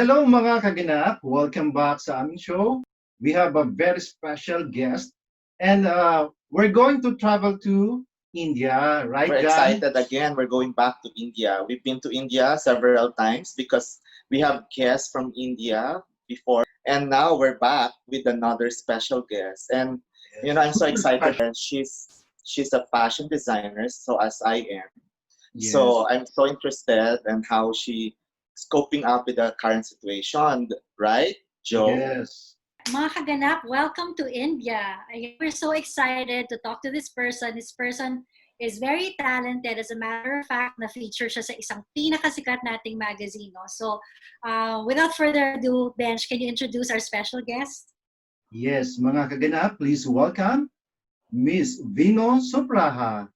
Hello mga kaganap! Welcome back sa aming show. We have a very special guest and we're going to travel to India, right, We're Gan? excited again. We're going back to India. We've been to India several times because we have guests from India before, and now we're back with another special guest. And I'm so Super excited. special. And she's a fashion designer, so as I am. Yes, So I'm so interested in how she is coping up with the current situation, right, Joe? yes. Mga kaganap, welcome to India. We're so excited to talk to this person. This person is very talented. As a matter of fact, na-feature siya sa isang pinakasikat nating magazine. No? So, without further ado, Benj, can you introduce our special guest? Yes, mga kaganap, please welcome Miss Vino Supraja.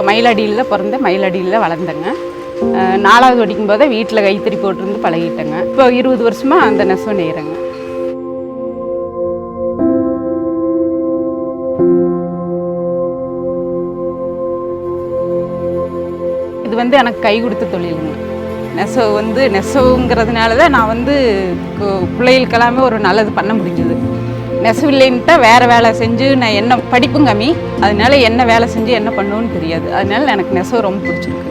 மயிலடியில் பிறந்தேன், மயிலடியில் வளர்ந்தேங்க. 4வது படிக்கும்போதே வீட்டில் கைத்தறி போட்டிருந்து பழகிட்டேங்க. இப்போ 20 வருஷமாக அந்த நெசவு நெய்கிறேங்க. இது எனக்கு கை கொடுத்த தொழிலுங்க. நெசவுங்கிறதுனால தான் நான் பிள்ளைகளுக்கெல்லாமே ஒரு நல்லது பண்ண முடிஞ்சுது. நெசவு இல்லைன்ட்டா வேறு வேலை செஞ்சு நான் என்ன படிப்பும் கம்மி, அதனால என்ன வேலை செஞ்சு என்ன பண்ணுவோன்னு தெரியாது. அதனால எனக்கு நெசவு ரொம்ப பிடிச்சிருக்கு.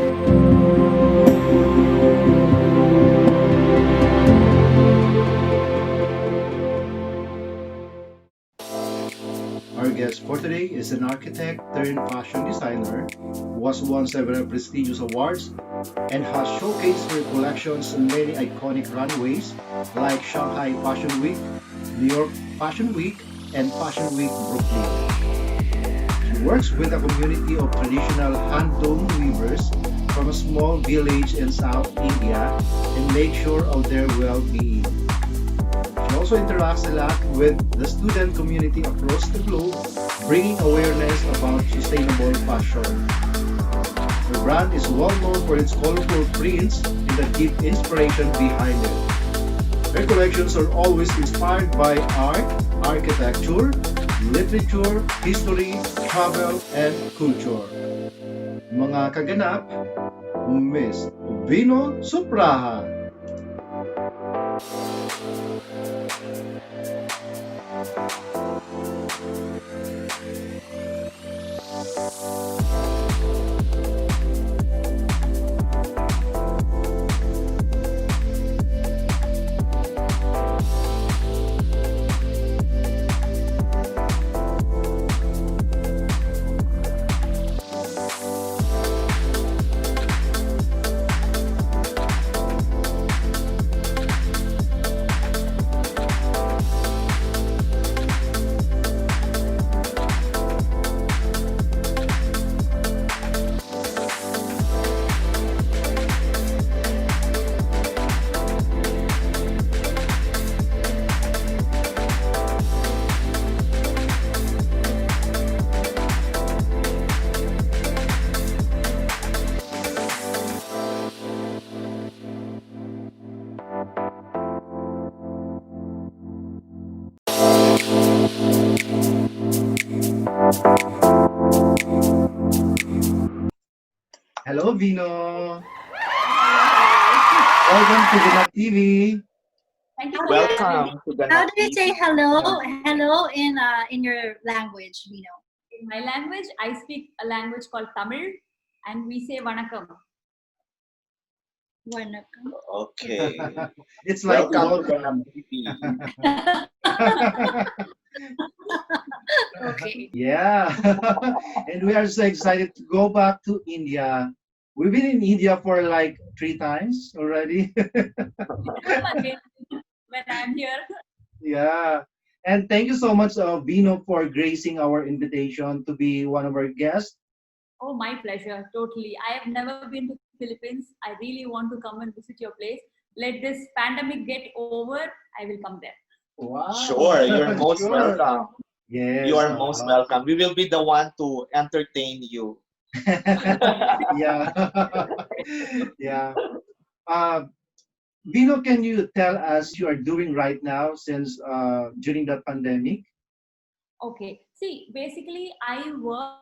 Our guest for today is an architect turned fashion designer who has won several prestigious awards and has showcased her collections in many iconic runways like Shanghai Fashion Week, New York Fashion Week, and Fashion Week Brooklyn. She works with a community of traditional hand-loom weavers from a small village in South India and makes sure of their well-being. She also interacts a lot with the student community across the globe, bringing awareness about sustainable fashion. Her brand is well known for its colorful prints and the deep inspiration behind it. Her collections are always inspired by art, architecture, literature, history, travel, and culture. Mga kaganap, Miss Vino Supraja. Hello, Vino. Welcome to GanapTV. Thank you. Welcome to How do you GanapTV. say hello? Hello in your language, Vino. In my language, I speak a language called Tamil, and we say Vanakkam. Vanakkam. Okay. It's like Welcome to welcome. GanapTV. Okay. Yeah. And we are so excited to go back to India. We've been in India for like 3 times already. Come again when I'm here. Yeah. And thank you so much, Vino, for gracing our invitation to be one of our guests. Oh, my pleasure. Totally. I have never been to Philippines. I really want to come and visit your place. Let this pandemic get over. I will come there. Wow. Sure, you're most Sure. welcome. You Yes. are most welcome. We will be the one to entertain you. Yeah. Yeah. Uh, Vino, can you tell us you are doing right now since during the pandemic? Okay. See, basically, I work.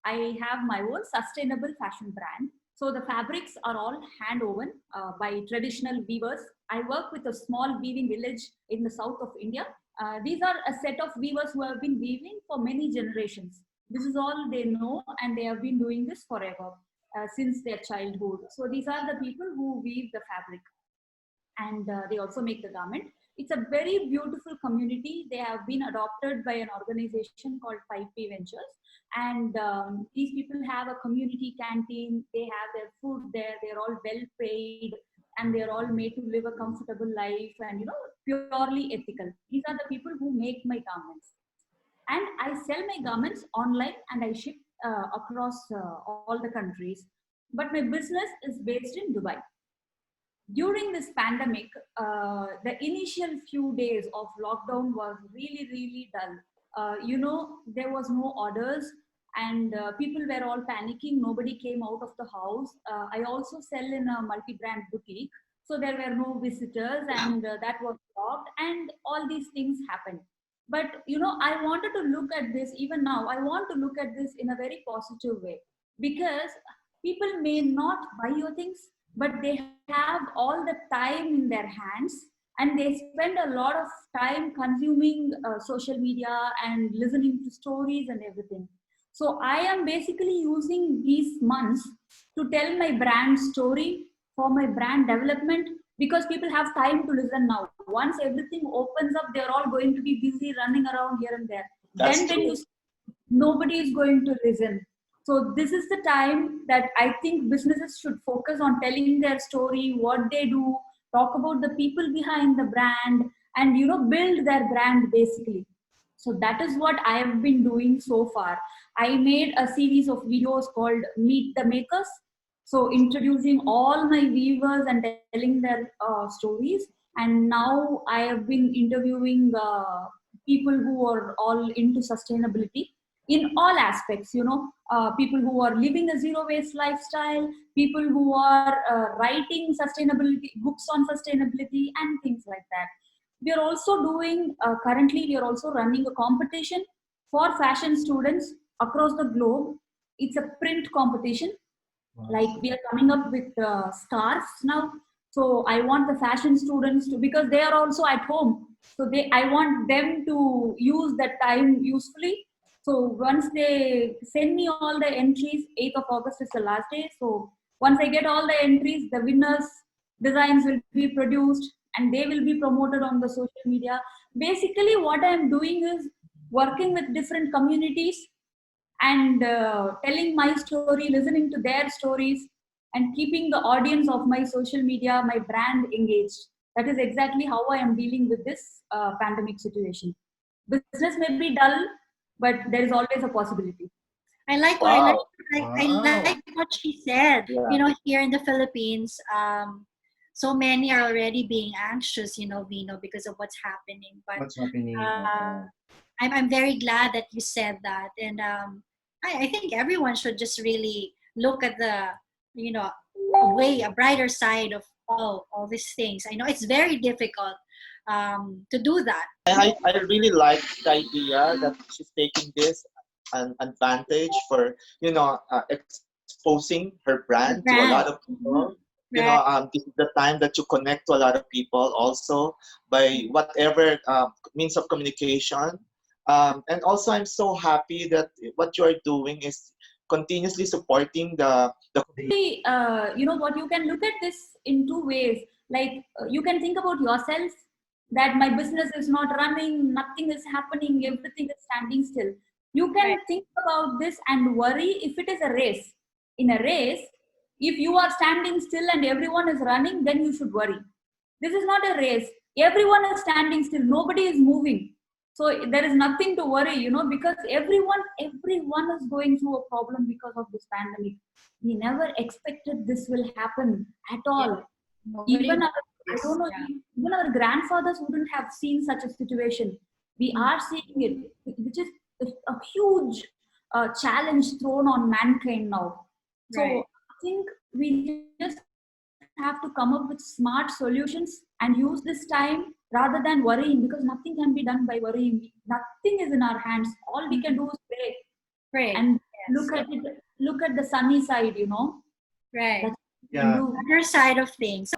I have my own sustainable fashion brand. So the fabrics are all hand woven by traditional weavers. I work with a small weaving village in the south of India. These are a set of weavers who have been weaving for many generations. This is all they know, and they have been doing this forever since their childhood. So these are the people who weave the fabric, and they also make the garment. It's a very beautiful community. They have been adopted by an organization called 5P Ventures, and these people have a community canteen. They have their food there. They're all well paid, and they're all made to live a comfortable life, and purely ethical. These are the people who make my garments, and I sell my garments online and I ship across all the countries. But my business is based in Dubai. During this pandemic, the initial few days of lockdown was really, really dull. There was no orders, and people were all panicking. Nobody came out of the house. I also sell in a multi-brand boutique, so there were no visitors, and that was stopped, and all these things happened. But I wanted to look at this. Even now, I want to look at this in a very positive way, because people may not buy your things, but they have all the time in their hands, and they spend a lot of time consuming social media and listening to stories and everything. So I am basically using these months to tell my brand story, for my brand development, because people have time to listen now. Once everything opens up, they're all going to be busy running around here and there. That's Then when true. you, nobody is going to listen. So this is the time that I think businesses should focus on telling their story, what they do, talk about the people behind the brand, and build their brand basically. So that is what I have been doing so far. I made a series of videos called Meet the Makers. So introducing all my viewers and telling their stories. And now I have been interviewing people who are all into sustainability in all aspects. People who are living a zero waste lifestyle, people who are writing sustainability books on sustainability and things like that. We are also doing currently we are also running a competition for fashion students across the globe. It's a print competition. Like, we are coming up with scarves now. So I want the fashion students to, because they are also at home, so I want them to use that time usefully. So once they send me all the entries, 8th of August is the last day. So once I get all the entries, the winners designs will be produced, and they will be promoted on the social media. Basically what I am doing is working with different communities, and telling my story, listening to their stories, and keeping the audience of my social media, my brand engaged. That is exactly how I am dealing with this pandemic situation. Business may be dull, but there is always a possibility. I like what Wow. I like what she said. Yeah. Here in the Philippines, so many are already being anxious, Vino, because of what's happening. But What's happening? I'm very glad that you said that, and I think everyone should just really look at the a brighter side of all these things. I know it's very difficult to do that. I really like the idea that she's taking this an advantage for exposing her brand The to a lot of brand, people. right? This is the time that you connect to a lot of people also by whatever means of communication. And also, I'm so happy that what you are doing is continuously supporting the What, you can look at this in two ways. Like, you can think about yourself, that my business is not running, nothing is happening, everything is standing still. You can think about this and worry if it is a race. In a race, if you are standing still and everyone is running, then you should worry. This is not a race. Everyone is standing still. Nobody is moving. So there is nothing to worry, because everyone is going through a problem because of this pandemic. We never expected this will happen at all. Even our, I don't know, even our grandfathers wouldn't have seen such a situation. We are seeing it, which is a huge challenge thrown on mankind now. So I think we just have to come up with smart solutions and use this time rather than worrying, because nothing can be done by worrying. Nothing is in our hands. All we can do is pray and look at the sunny side, Right. That's Yeah. Other side of things.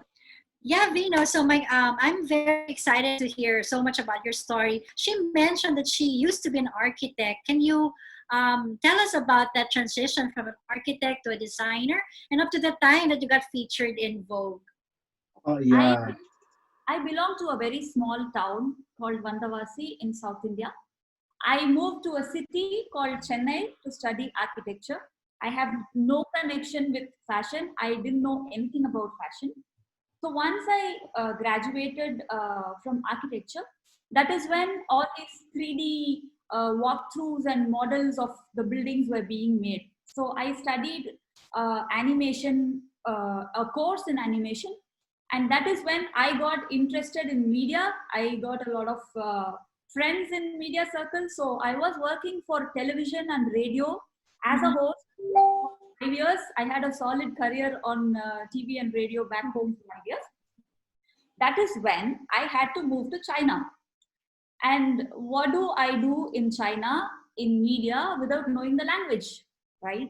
Yeah, Vino. So I'm very excited to hear so much about your story. She mentioned that she used to be an architect. Can you tell us about that transition from an architect to a designer, and up to the time that you got featured in Vogue? Oh, yeah. I belong to a very small town called Vandavasi in South India. I moved to a city called Chennai to study architecture. I have no connection with fashion. I didn't know anything about fashion. So once I graduated from architecture, that is when all these 3D walkthroughs and models of the buildings were being made. So I studied animation, a course in animation, and that is when I got interested in media. I got a lot of friends in media circles. So I was working for television and radio as a host for 5 years. I had a solid career on TV and radio back home for 5 years. That is when I had to move to China. And what do I do in China in media without knowing the language, right?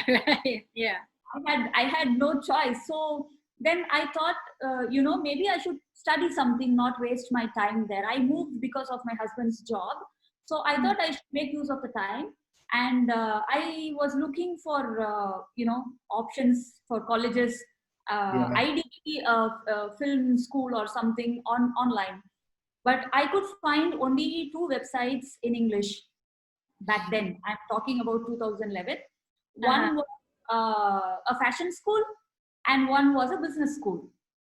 Right. Yeah. I had no choice. So then I thought, maybe I should study something, not waste my time there. I moved because of my husband's job. So I thought I should make use of the time. And I was looking for, options for colleges, ideally film school or something online. But I could find only 2 websites in English back then. I'm talking about 2011. One was a fashion school and one was a business school.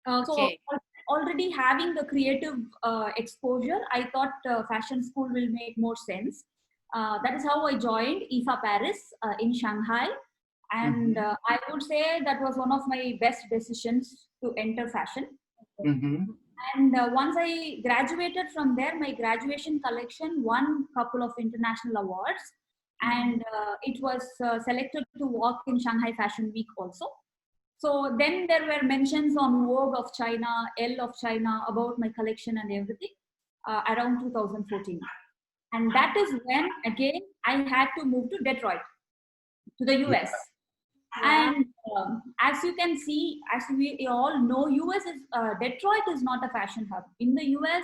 Okay. So already having the creative exposure, I thought fashion school will make more sense. That is how I joined IFA Paris in Shanghai. And I would say that was one of my best decisions to enter fashion. And once I graduated from there, my graduation collection won a couple of international awards. And it was selected to walk in Shanghai Fashion Week also. So then there were mentions on Vogue of China, Elle of China about my collection and everything around 2014. And that is when, again, I had to move to Detroit, to the US. And as you can see, as we all know, Detroit is not a fashion hub. In the US,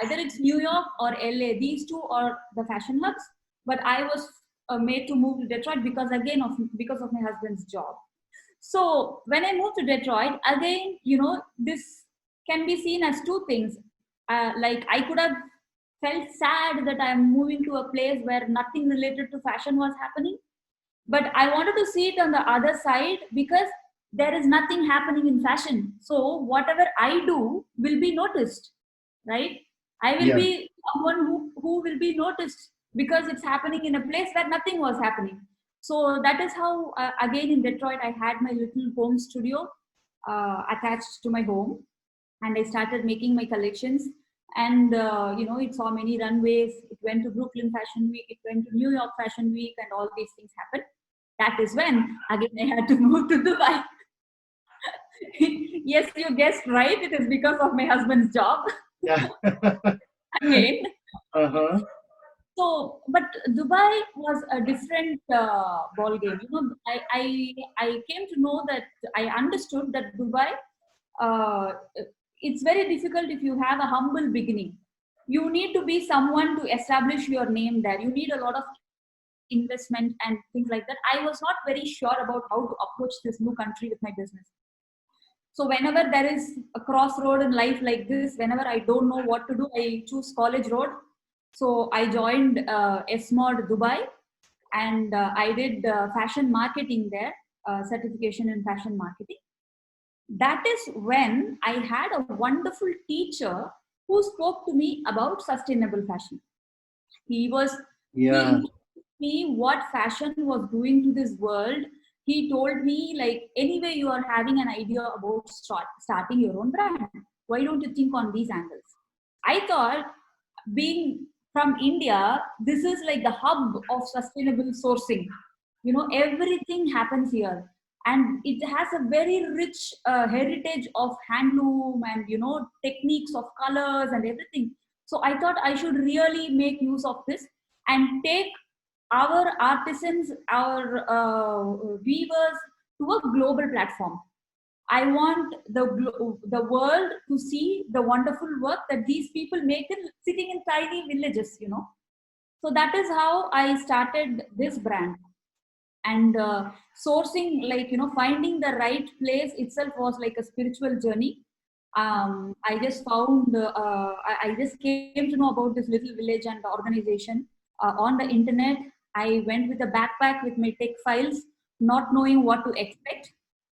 either it's New York or LA. These two are the fashion hubs. But I was made to move to Detroit because of my husband's job. So when I moved to Detroit, again, this can be seen as 2 things. Like I could have felt sad that I'm moving to a place where nothing related to fashion was happening. But I wanted to see it on the other side because there is nothing happening in fashion. So whatever I do will be noticed, right? I will be someone who will be noticed because it's happening in a place where nothing was happening. So that is how, again, in Detroit, I had my little home studio attached to my home. And I started making my collections. And, it saw many runways. It went to Brooklyn Fashion Week. It went to New York Fashion Week. And all these things happened. That is when, again, I had to move to Dubai. Yes, you guessed right. It is because of my husband's job. Yeah. Again. So, but Dubai was a different ball game. I came to know that I understood that Dubai, it's very difficult if you have a humble beginning. You need to be someone to establish your name there. You need a lot of investment and things like that. I was not very sure about how to approach this new country with my business. So whenever there is a crossroad in life like this, whenever I don't know what to do, I choose College Road. So I joined SMOD Dubai, and I did fashion marketing there, certification in fashion marketing. That is when I had a wonderful teacher who spoke to me about sustainable fashion. He was he Yeah. introduced me what fashion was doing to this world. He told me, like, anyway, you are having an idea about starting your own brand. Why don't you think on these angles? I thought, being from India, this is like the hub of sustainable sourcing. Everything happens here, and it has a very rich heritage of handloom and techniques of colors and everything. So I thought I should really make use of this and take our artisans, our weavers to a global platform. I want the world to see the wonderful work that these people make sitting in tiny villages. So that is how I started this brand. And sourcing, like, finding the right place itself was like a spiritual journey. I just found, I just came to know about this little village and the organization on the internet. I went with a backpack with my tech files, not knowing what to expect.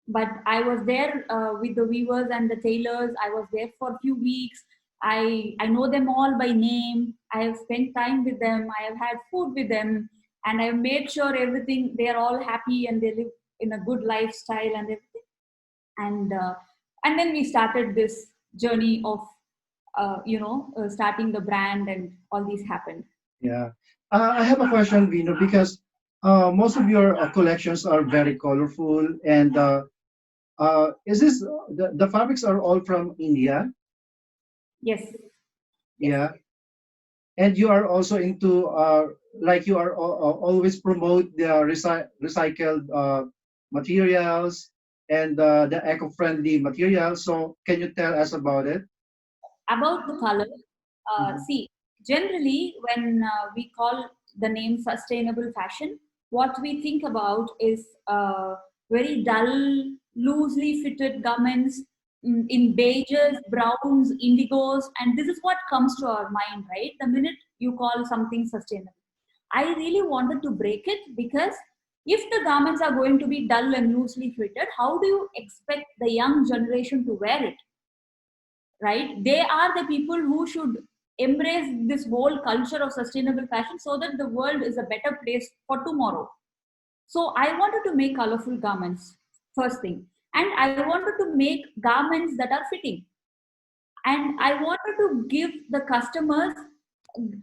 But I was there with the weavers and the tailors. I was there for a few weeks. I know them all by name. I have spent time with them. I have had food with them, and I have made sure everything, they are all happy and they live in a good lifestyle and everything. And then we started this journey of starting the brand, and all these happened. Yeah. I have a question, Vino, because most of your collections are very colorful, and is this the fabrics are all from India? Yes. Yeah. And you are also into like you are always promote the recycled materials and the eco-friendly materials. So can you tell us about it? About the color, Mhm. see, generally when we call the name sustainable fashion, what we think about is very dull, loosely fitted garments, in beiges, browns, indigos, and this is what comes to our mind, right? The minute you call something sustainable. I really wanted to break it, because if the garments are going to be dull and loosely fitted, how do you expect the young generation to wear it? Right? They are the people who should embrace this whole culture of sustainable fashion, so that the world is a better place for tomorrow. So I wanted to make colorful garments, first thing. And I wanted to make garments that are fitting. And I wanted to give the customers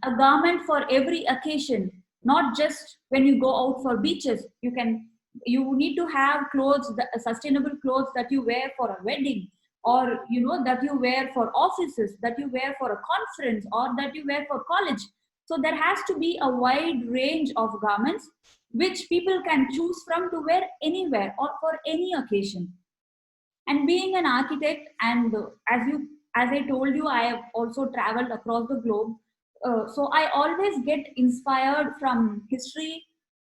a garment for every occasion, not just when you go out for beaches. You need to have clothes, sustainable clothes that you wear for a wedding, or that you wear for offices, that you wear for a conference, or that you wear for college. So there has to be a wide range of garments which people can choose from to wear anywhere or for any occasion. And being an architect, and as I told you, I have also traveled across the globe. So I always get inspired from history,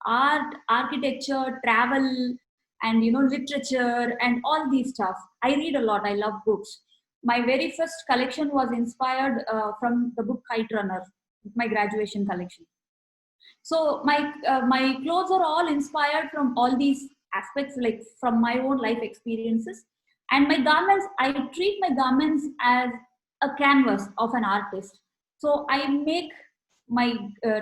art, architecture, travel, and literature and all these stuff. I read a lot. I love books. My very first collection was inspired from the book Kite Runner, my graduation collection. So my clothes are all inspired from all these aspects, like from my own life experiences. And my garments, I treat my garments as a canvas of an artist. So I make my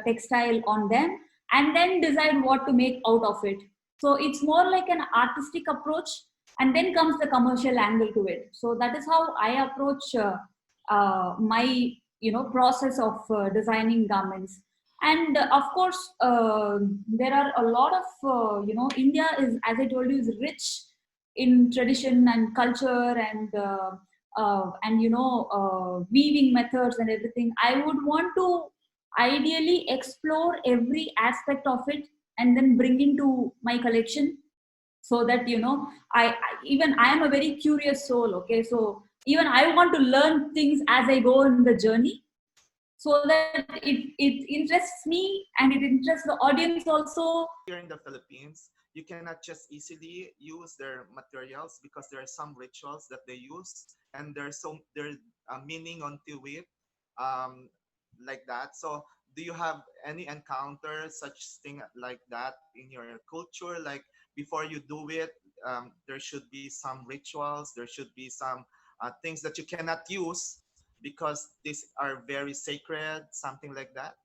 textile on them, and then decide what to make out of it. So it's more like an artistic approach, and then comes the commercial angle to it. So that is how I approach my process of designing garments. And of course, there are a lot of India is, as I told you, is rich in tradition and culture, and weaving methods and everything. I would want to ideally explore every aspect of it, and then bring into my collection, so that even I am a very curious soul. Okay, so even I want to learn things as I go in the journey, so that it interests me and it interests the audience also. Here in the Philippines, you cannot just easily use their materials because there are some rituals that they use, and there's a meaning onto it, um, like that. So do you have any encounter such thing like that in your culture? Like before you do it, there should be some rituals, there should be some things that you cannot use because these are very sacred, something like that.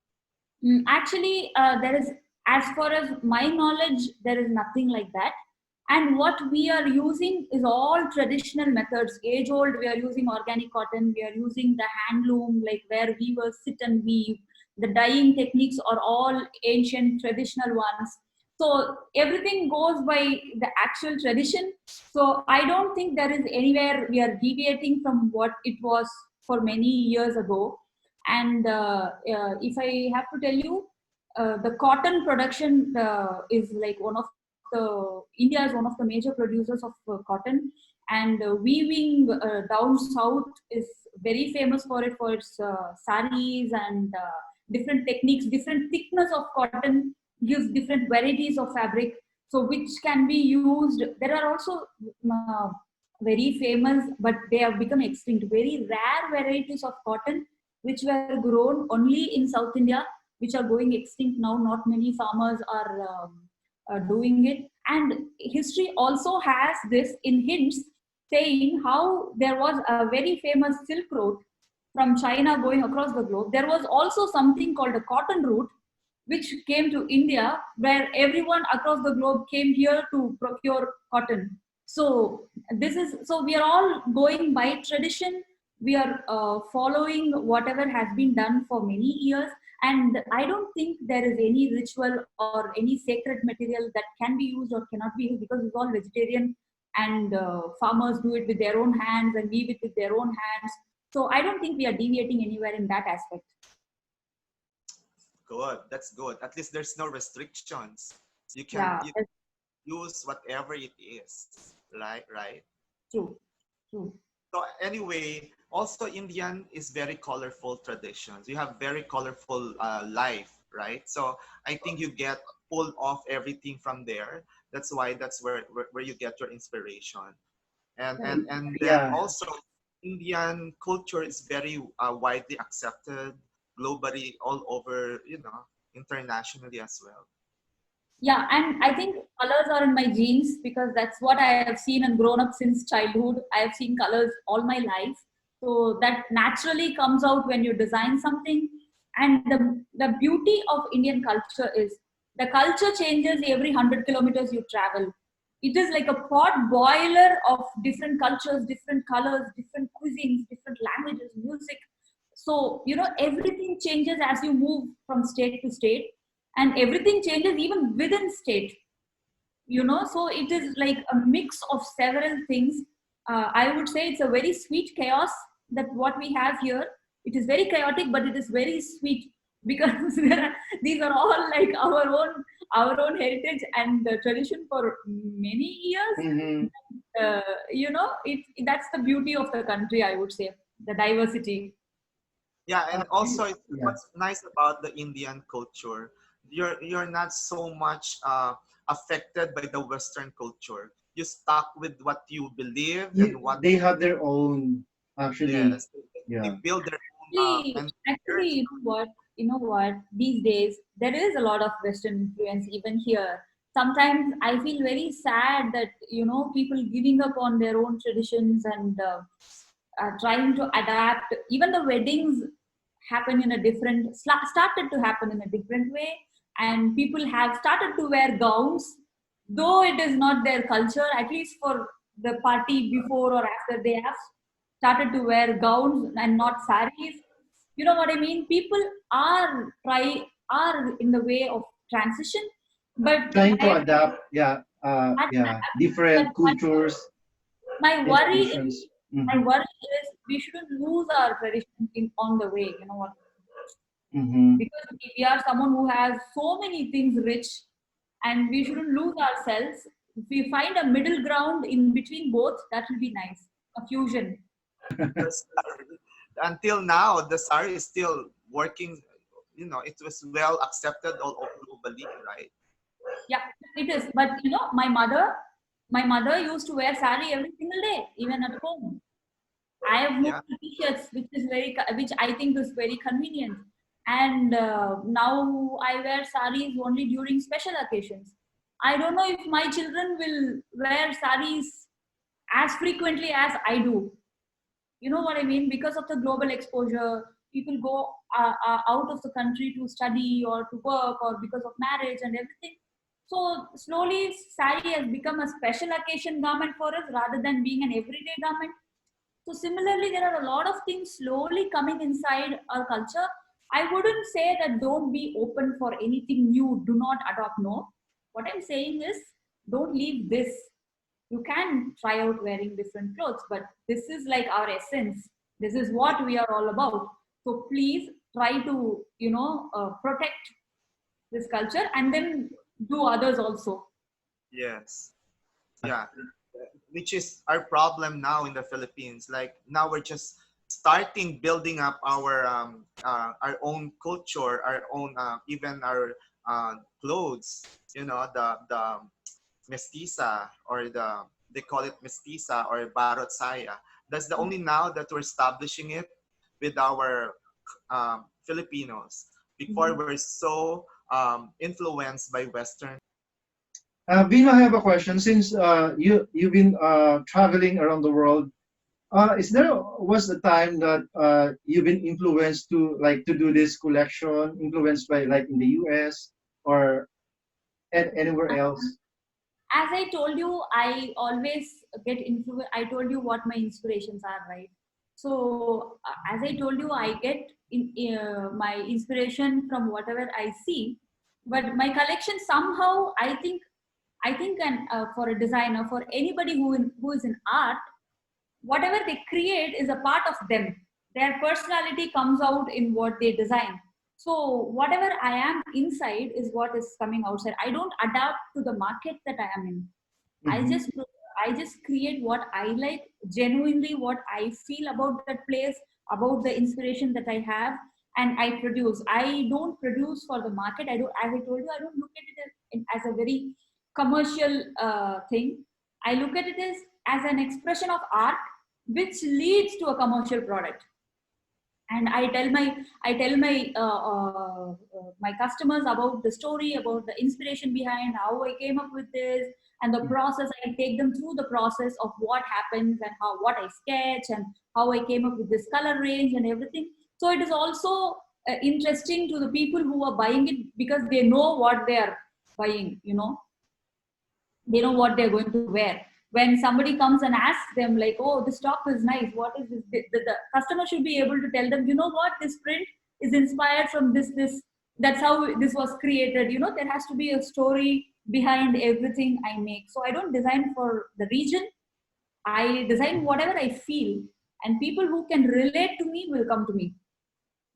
Actually, there is, as far as my knowledge, there is nothing like that. And what we are using is all traditional methods, age old. We are using organic cotton, we are using the handloom, like where weavers sit and weave. The dyeing techniques are all ancient traditional ones. So everything goes by the actual tradition. So I don't think there is anywhere we are deviating from what it was for many years ago. And if I have to tell you, the cotton production is like one of India is one of the major producers of cotton, and weaving down south is very famous for it, for its saris and different techniques. Different thickness of cotton gives different varieties of fabric, so which can be used. There are also very famous, but they have become extinct, very rare varieties of cotton which were grown only in South India, which are going extinct now. Not many farmers are doing it. And history also has this in hints, saying how there was a very famous Silk Road from China going across the globe. There was also something called a cotton route, which came to India, where everyone across the globe came here to procure cotton. So this is, so we are all going by tradition. We are following whatever has been done for many years, and I don't think there is any ritual or any sacred material that can be used or cannot be used, because it's all vegetarian, and farmers do it with their own hands and weave it with their own hands. So I don't think we are deviating anywhere in that aspect. Good, that's good. At least there's no restrictions. You can Yeah, you that's use whatever it is, right? true. True. So anyway, also Indian is very colorful traditions. You have very colorful life, right? So I think you get pulled off everything from there. That's where you get your inspiration. And then Yeah. also Indian culture is very widely accepted globally, all over, internationally as well. Yeah, and I think colors are in my genes, because that's what I have seen and grown up since childhood. I have seen colors all my life. So that naturally comes out when you design something. And the beauty of Indian culture is the culture changes every 100 kilometers you travel. It is like a pot boiler of different cultures, different colors, different cuisines, different languages, music. So, everything changes as you move from state to state, and everything changes even within state. So it is like a mix of several things. I would say it's a very sweet chaos that what we have here. It is very chaotic, but it is very sweet, because these are all like our own heritage and tradition for many years. Hmm. That's the beauty of the country, I would say, the diversity. Yeah, and also Yeah. what's nice about the Indian culture, you're not so much affected by the Western culture. You stuck with what you believe and what, They have their own, actually. yes, they Yeah. build their own Actually, and actually, there's you know what? These days there is a lot of Western influence even here. Sometimes I feel very sad that people giving up on their own traditions and trying to adapt. Even the weddings happen in a started to happen in a different way, and people have started to wear gowns, though it is not their culture. At least for the party before or after, they have started to wear gowns and not saris. You know what I mean? People are in the way of transition, but Trying to I adapt. Yeah. Yeah. but Different cultures my and worry traditions. my Mm-hmm. worry is we shouldn't lose our tradition on the way. You know what? Mm-hmm. Because we are someone who has so many things rich, and we shouldn't lose ourselves. If we find a middle ground in between both, that will be nice. A fusion. the sari. Until now, the sari is still working. It was well accepted all over globally, right? Yeah, it is. But you know, my mother used to wear sari every single day, even at home. I have moved Yeah. to t-shirts, which I think is very convenient. And now I wear saris only during special occasions. I don't know if my children will wear saris as frequently as I do. You know what I mean? Because of the global exposure, people go out of the country to study or to work or because of marriage and everything. So slowly, sari has become a special occasion garment for us rather than being an everyday garment. So similarly, there are a lot of things slowly coming inside our culture. I wouldn't say that don't be open for anything new, do not adopt. No. What I'm saying is don't leave this. You can try out wearing different clothes, but this is like our essence. This is what we are all about. So please try to, protect this culture and then do others also. Yes. Yeah. Which is our problem now in the Philippines. Like now we're just starting building up our own culture, our own even our clothes. You know, the mestiza, or they call it mestiza or barot saya. That's the only now that we're establishing it with our Filipinos. Before we're so influenced by Western. Vino, I have a question. Since you've been traveling around the world, is there was the time that you've been influenced to do this collection, influenced by like in the US or anywhere else? As I told you, I always get influenced. I told you what my inspirations are, right? So, as I told you, I get my inspiration from whatever I see. But my collection somehow, and for a designer, for anybody who is in art, whatever they create is a part of them. Their personality comes out in what they design. So whatever I am inside is what is coming outside. I don't adapt to the market that I am in. I Mhm. just I just create what I like, genuinely what I feel about that place, about the inspiration that I have, and I produce. I don't produce for the market. I don't, as I told you, I don't look at it as a very commercial thing. I look at it as an expression of art, which leads to a commercial product. And I tell my customers about the story, about the inspiration behind how I came up with this, and the process. I take them through the process of what happens and how what I sketch and how I came up with this color range and everything. So it is also interesting to the people who are buying it, because they know what they are buying, they know what they're going to wear. When somebody comes and asks them like, oh, this top is nice, what is this, the customer should be able to tell them, you know what, this print is inspired from this, that's how this was created. There has to be a story behind everything I make. So I don't design for the region, I design whatever I feel, and people who can relate to me will come to me.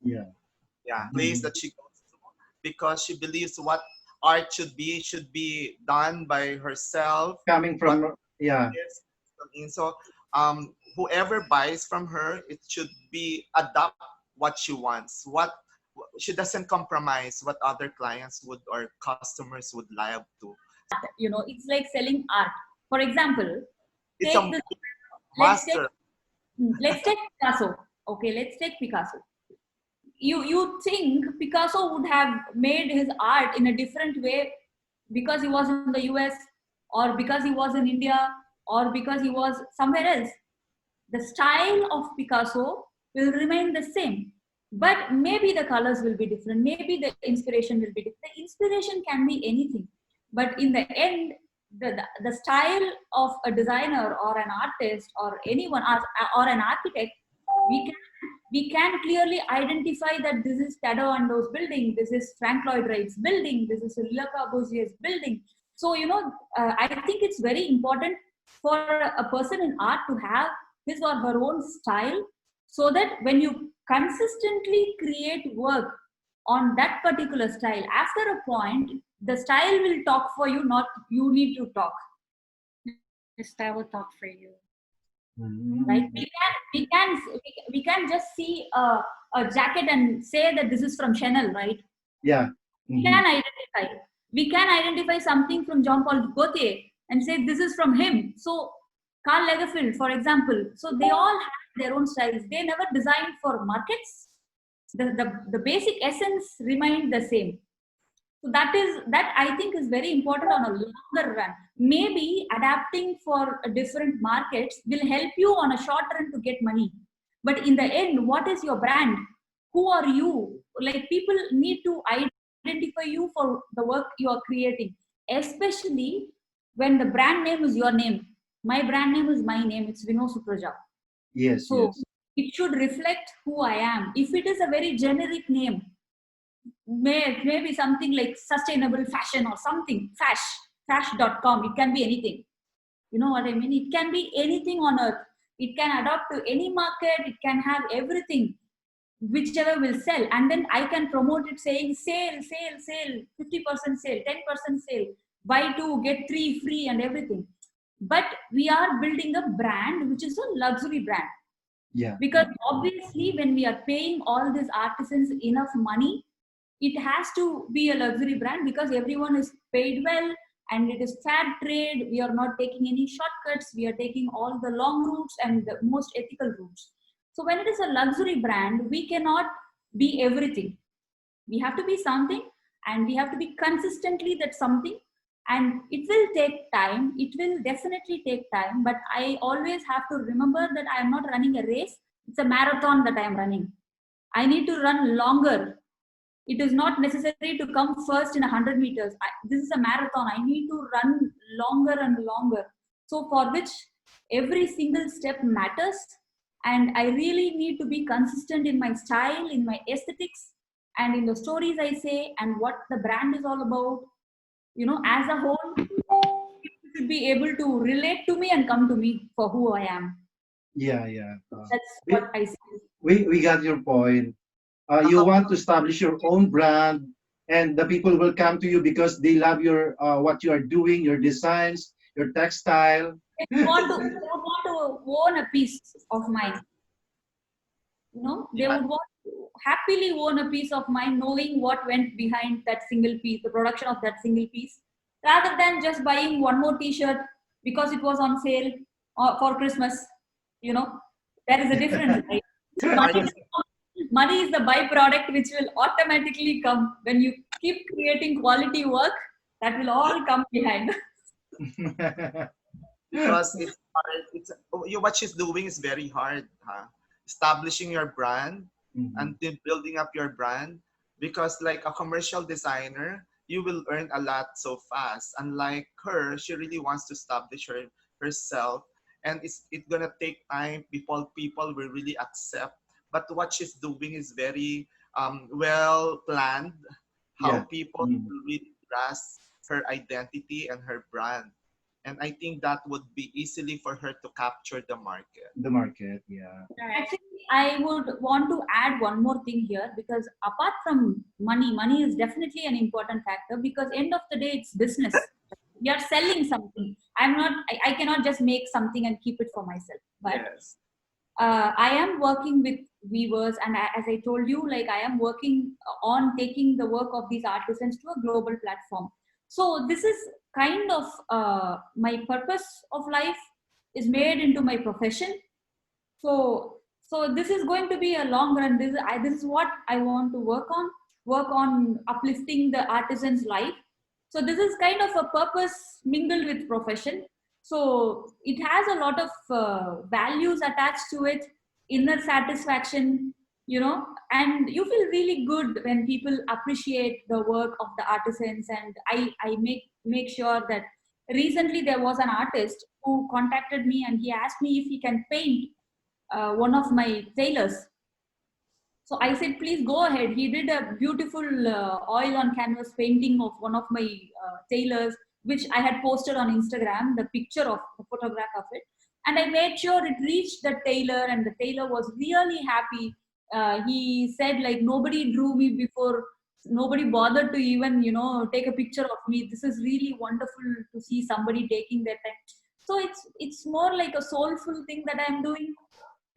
Yeah. Yeah, place Mhm. that she goes to, because she believes what art should be done by herself. Coming What from, yeah. is and so whoever buys from her, it should be adapt what she wants. What she doesn't compromise what other clients would or customers would like to. It's like selling art. For example, It's take a this let's take master. let's take Picasso. Okay, let's take Picasso. You think Picasso would have made his art in a different way because he was in the US, or because he was in India, or because he was somewhere else? The style of Picasso will remain the same, but maybe the colors will be different, maybe the inspiration will be different. The inspiration can be anything, but in the end, the style of a designer or an artist or anyone, or an architect, we can we can clearly identify that this is Tado Ando's building, this is Frank Lloyd Wright's building, this is Le Corbusier's building. So, I think it's very important for a person in art to have his or her own style, so that when you consistently create work on that particular style, after a point, the style will talk for you, not you need to talk. The style will talk for you. Right? Mhm. We can just see a jacket and say that this is from Chanel, right? Yeah. We Mhm. can identify. We can identify something from John Paul Gaultier and say this is from him. So Karl Lagerfeld, for example, so they all have their own styles. They never designed for markets. The basic essence remained the same. So that I think is very important on a longer run. Maybe adapting for different markets will help you on a short run to get money. But in the end, what is your brand? Who are you? Like, people need to identify you for the work you are creating, especially when the brand name is your name. My brand name is my name. It's Vino Supraja. Yes, So yes. it should reflect who I am. If it is a very generic name, maybe something like sustainable fashion or something, fash.com, it can be anything. You know what I mean? It can be anything on earth. It can adapt to any market. It can have everything, whichever will sell. And then I can promote it saying sale, sale, sale, 50% sale, 10% sale, buy two, get three free and everything. But we are building a brand which is a luxury brand. Yeah. Because obviously, when we are paying all these artisans enough money, it has to be a luxury brand because everyone is paid well and it is fair trade. We are not taking any shortcuts. We are taking all the long routes and the most ethical routes. So when it is a luxury brand, we cannot be everything. We have to be something, and we have to be consistently that something. And it will take time. It will definitely take time. But I always have to remember that I am not running a race. It's a marathon that I am running. I need to run longer. It is not necessary to come first in 100 meters. This is a marathon. I need to run longer and longer. So for which every single step matters. And I really need to be consistent in my style, in my aesthetics, and in the stories I say, and what the brand is all about. As a whole, people should be able to relate to me and come to me for who I am. Yeah, yeah. That's We, what I say. we got your point. You want to establish your own brand, and the people will come to you because they love your what you are doing, your designs, your textile. They would want to own a piece of mine. They Yeah. would want to happily own a piece of mine, knowing what went behind that single piece, the production of that single piece, rather than just buying one more T-shirt because it was on sale for Christmas. You know, there is a difference, right? Money is, money is the byproduct which will automatically come when you keep creating quality work. That will all come behind. Because it's hard. What she's doing is very hard, huh? Establishing your brand Mhm. and then building up your brand. Because like a commercial designer, you will earn a lot so fast. Unlike her, she really wants to establish herself, and it's gonna take time before people will really accept. But what she's doing is very well planned. How Yeah. people Mhm. will really grasp her identity and her brand. And I think that would be easily for her to capture the market. The market, yeah. Actually, I would want to add one more thing here, because apart from money is definitely an important factor, because end of the day, it's business. We are selling something. I cannot just make something and keep it for myself. But Yes. I am working with weavers, and as I told you, like, I am working on taking the work of these artisans to a global platform. So this is kind of my purpose of life is made into my profession. So this is going to be a long run. This is what I want to work on uplifting the artisan's life. So this is kind of a purpose mingled with profession. So it has a lot of values attached to it, inner satisfaction, and you feel really good when people appreciate the work of the artisans. And I make sure that recently there was an artist who contacted me, and he asked me if he can paint one of my tailors. So I said, please go ahead. He did a beautiful oil on canvas painting of one of my tailors, which I had posted on Instagram, the picture of the photograph of it. And I made sure it reached the tailor, and the tailor was really happy. He said, like, nobody drew me before. Nobody bothered to even, take a picture of me. This is really wonderful to see somebody taking their time. So it's more like a soulful thing that I'm doing,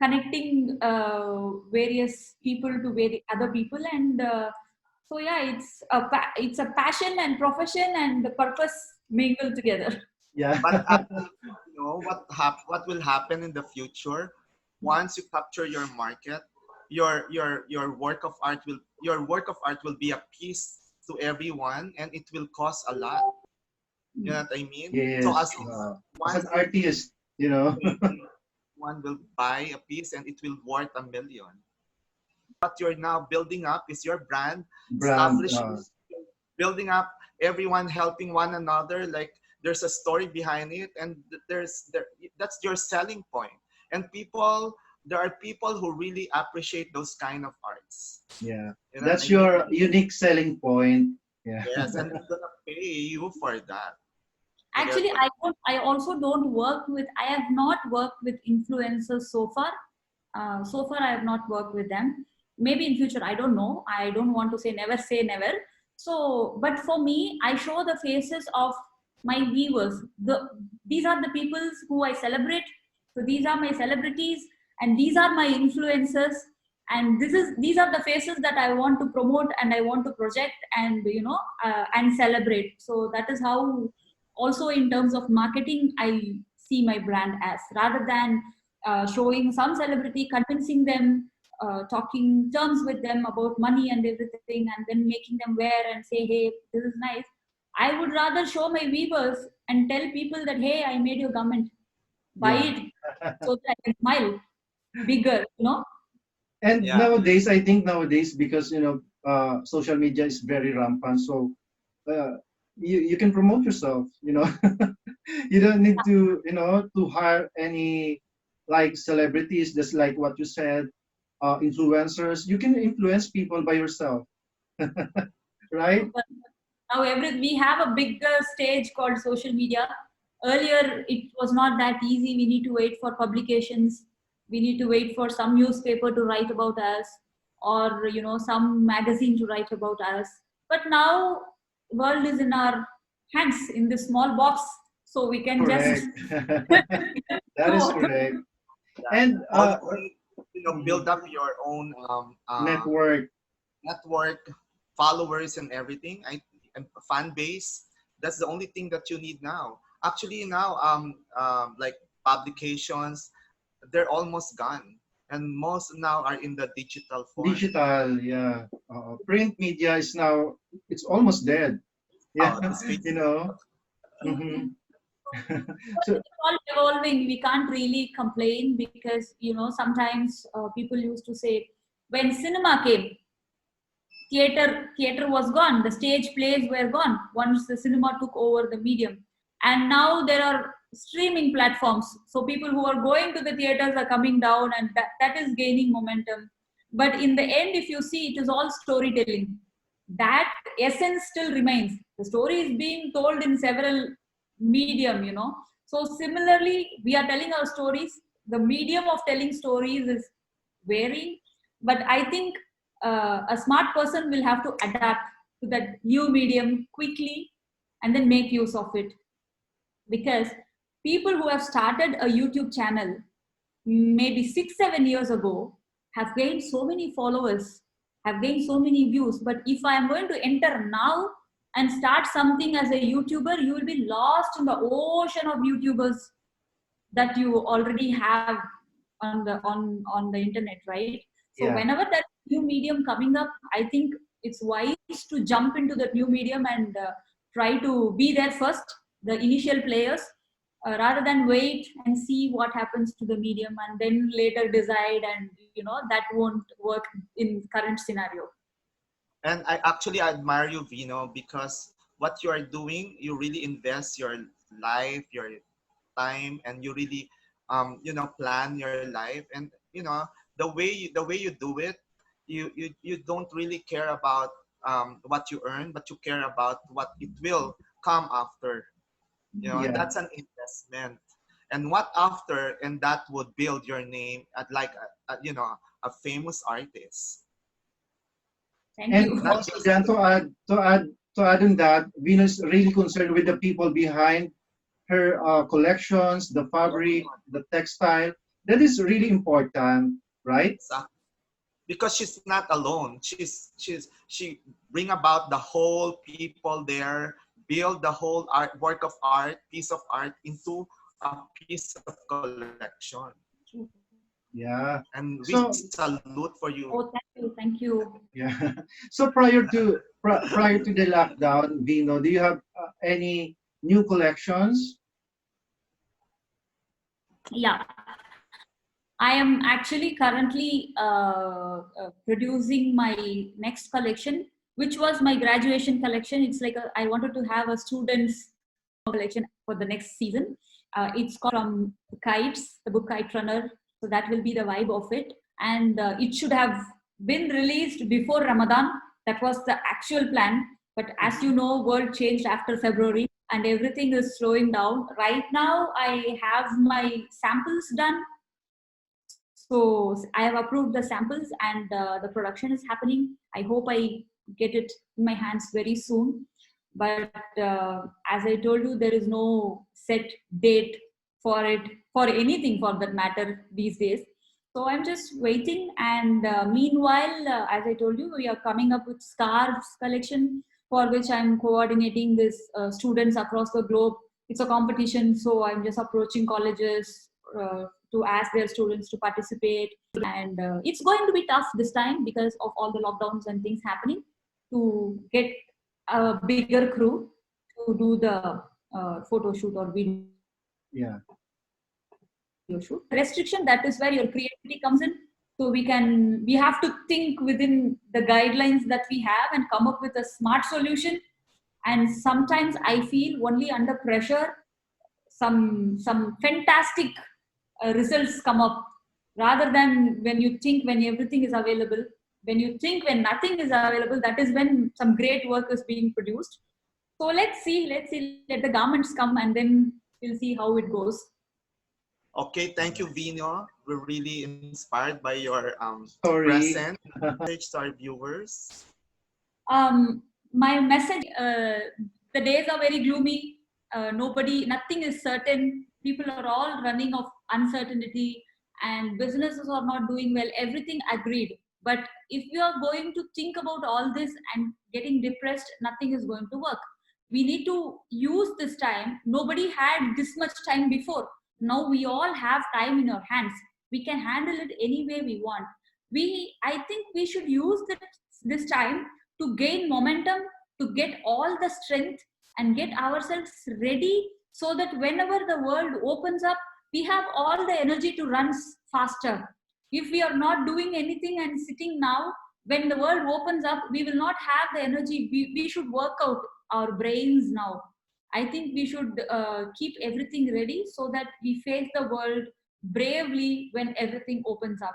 connecting various people to other people, and So yeah, it's a passion and profession and the purpose mingled together. Yeah. But what will happen in the future once you capture your market, your work of art will be a piece to everyone, and it will cost a lot. You know what I mean? So Yes. as As once an artist, you know. one will buy a piece and it will worth 1 million. What you're now building up is your brand, Brand. establishing, building up, everyone helping one another. Like there's a story behind it, and that's your selling point. And there are people who really appreciate those kind of arts. Yeah. You know what That's I mean? your unique selling point. Yeah. Yes, and they're gonna pay you for that. You get Actually, what? I also don't work with. I have not worked with influencers so far. So far, I have not worked with them. Maybe in future, I don't know. I don't want to say never. So, but for me, I show the faces of my viewers. These are the people who I celebrate. So these are my celebrities, and these are my influencers. And these are the faces that I want to promote and I want to project and and celebrate. So that is how also in terms of marketing I see my brand as, rather than showing some celebrity, convincing them, talking terms with them about money and everything, and then making them wear and say, hey, this is nice. I would rather show my viewers and tell people that, hey, I made your garment, buy Yeah. it, so that I can smile bigger. And Yeah. nowadays, I think nowadays, because social media is very rampant, so you can promote yourself. You don't need to hire any like celebrities, just like what you said, influencers. You can influence people by yourself, right? But now we have a bigger stage called social media. Earlier, it was not that easy. We need to wait for publications. We need to wait for some newspaper to write about us, or some magazine to write about us. But now, world is in our hands in this small box, so we can just Correct. That is do. correct. Yeah. And All you need, mhm, build up your own network. network, followers, and everything. And fan base. That's the only thing that you need now. Actually, now like publications, they're almost gone, and most now are in the digital form. Digital, yeah. Print media is now, it's almost dead. Yeah, Oh, this you Facebook. know. hmm But So it's all evolving. We can't really complain because sometimes people used to say when cinema came, theater was gone, the stage plays were gone once the cinema took over the medium, and now there are streaming platforms, so people who are going to the theaters are coming down, and that is gaining momentum. But in the end, if you see, it is all storytelling. That essence still remains. The story is being told in several medium. So similarly, we are telling our stories. The medium of telling stories is varying, but I think a smart person will have to adapt to that new medium quickly and then make use of it, because people who have started a YouTube channel maybe 6 7 years ago have gained so many followers, have gained so many views. But if I am going to enter now and start something as a YouTuber, you will be lost in the ocean of YouTubers that you already have on the internet, right? So yeah, whenever that new medium coming up, I think it's wise to jump into the new medium and try to be there first, the initial players, rather than wait and see what happens to the medium and then later decide, and that won't work in current scenario. And I actually admire you, Vino, because what you are doing, you really invest your life, your time, and you really, plan your life. And the way you do it, you don't really care about what you earn, but you care about what it will come after. And yeah. that's an investment. And what after, and that would build your name at like a famous artist. Thank And you. Not also, just Jan, to add on that, Venus is really concerned with the people behind her collections, the fabric, the textile. That is really important, right? exactly. because she's not alone. She bring about the whole people there, build the whole art work of art, piece of art into a piece of collection. Yeah. And we So salute for you. Oh, thank you, thank you. yeah. So prior to the lockdown, Vino, do you have any new collections? Yeah, I am actually currently producing my next collection, which was my graduation collection. It's like I wanted to have a student's collection for the next season. It's called From Kites, the book Kite Runner. So that will be the vibe of it. And it should have been released before Ramadan. That was the actual plan. But as you know, world changed after February and everything is slowing down. Right now, I have my samples done. So I have approved the samples and the production is happening. I hope I get it in my hands very soon. But as I told you, there is no set date for it, for anything for that matter these days. So I'm just waiting. And meanwhile, as I told you, we are coming up with scarves collection for which I'm coordinating this students across the globe. It's a competition, so I'm just approaching colleges to ask their students to participate. And it's going to be tough this time because of all the lockdowns and things happening to get a bigger crew to do the photo shoot or video Yeah. shoot. Restriction, that is where your creativity comes in. So we have to think within the guidelines that we have and come up with a smart solution. And sometimes I feel only under pressure some fantastic results come up, rather than when you think when everything is available. When you think when nothing is available, that is when some great work is being produced. So let's see, let the garments come and then we'll see how it goes. Okay, thank you, Vino. We're really inspired by your Sorry. present message to our viewers. My message, the days are very gloomy. Nothing is certain. People are all running of uncertainty and businesses are not doing well. Everything agreed. But if you are going to think about all this and getting depressed, nothing is going to work. We need to use this time. Nobody had this much time before. Now we all have time in our hands. We can handle it any way we want. I think we should use this time to gain momentum, to get all the strength and get ourselves ready so that whenever the world opens up, we have all the energy to run faster. If we are not doing anything and sitting now, when the world opens up, we will not have the energy. We should work out our brains now. I think we should keep everything ready so that we face the world bravely when everything opens up.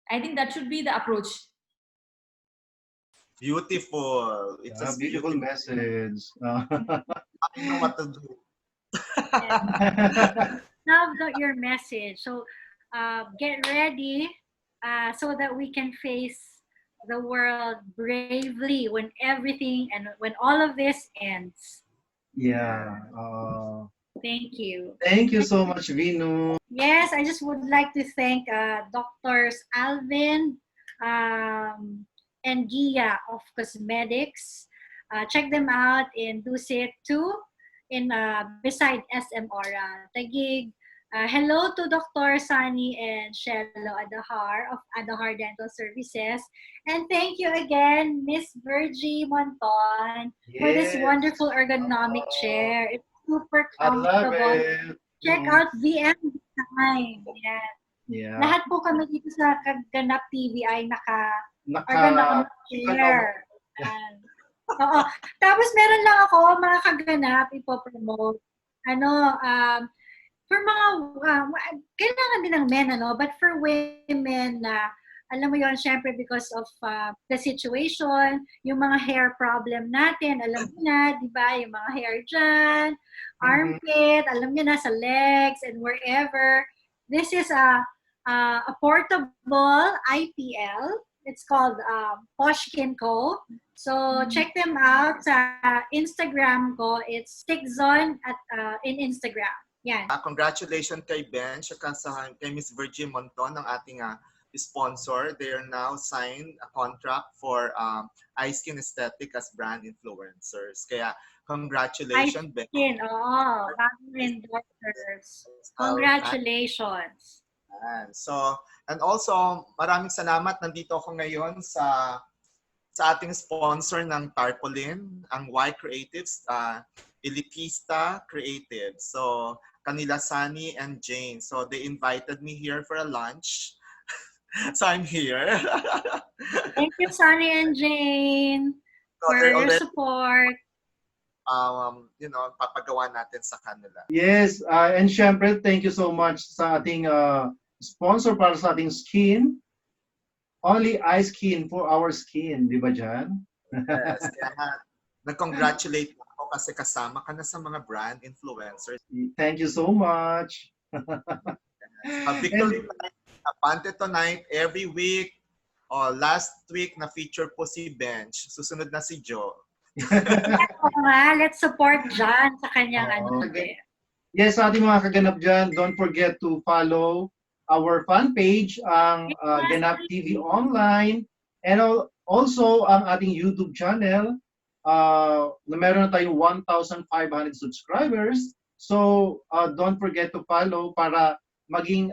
I think that should be the approach. Beautiful. It's Yeah, a beautiful beautiful. message. I know what to do. Love your message. So get ready so that we can face the world bravely when everything and when all of this ends. Yeah. Thank you. Thank you so much, Vino. Yes, I just would like to thank Doctors Alvin and Gia of Cosmetics. Check them out in Dusit 2 in beside SM Aura, Taguig. Hello to Dr. Sunny and Shello Adahar of Adahar Dental Services. And thank you again, Miss Virgie Monton, for this Yes. wonderful ergonomic chair. It's super I love comfortable. it. Check out VM time. Yan. Yeah. Lahat po kami dito sa Ganap TV ay naka-ergonomic chair. Yan. Oo. Tapos meron lang ako, mga kaganap, ipopromote. For mga, kailangan din ng men, but for women na, alam mo yon, syempre because of the situation, yung mga hair problem natin, alam mo na, di ba, yung mga hair dyan, armpit, alam niyo na, sa legs and wherever. This is a portable IPL. It's called Poshkin Co. So check them out sa Instagram ko. It's Stickzone in Instagram. Yan. Congratulations kay Ben, kay Miss Virgie Monton, ng ating sponsor. They are now signed a contract for iSkin Aesthetic as brand influencers. Kaya congratulations, Ben. Skin, oo. Bagong endorsers. Congratulations. So, and also, maraming salamat. Nandito ako ngayon sa ating sponsor ng Tarpaulin, ang Y Creatives, Elitista Creative. So, kanila Sunny and Jane. So, they invited me here for a lunch. So, I'm here. Thank you, Sunny and Jane, So, for they're your already, support. papagawa natin sa kanila. Yes, and syempre, thank you so much sa ating sponsor para sa ating skin. Only eye skin for our skin, di ba dyan? Yes, kaya nag-congratulate ako kasi kasama ka na sa mga brand influencers. Thank you so much. Victory Night, Apante Tonight, every week. Last week, na-feature po si Bench. Susunod na si Joe. Let's support John sa kanyang Yes, sa ating mga kaganap dyan, don't forget to follow our fan page, ang GanapTV Online, and also ang ating YouTube channel, na meron na tayong 1,500 subscribers. So, don't forget to follow para maging,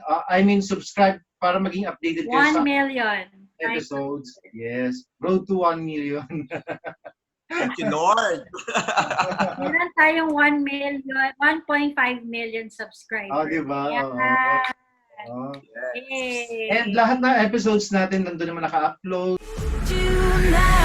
subscribe para maging updated kayo 1 million episodes. Yes, road to 1 million. Thank you, Lord. Meron tayong 1.5 million subscribers. Diba? Yeah. Yes. Yay. And lahat ng episodes natin nandun naman naka-upload. Tonight.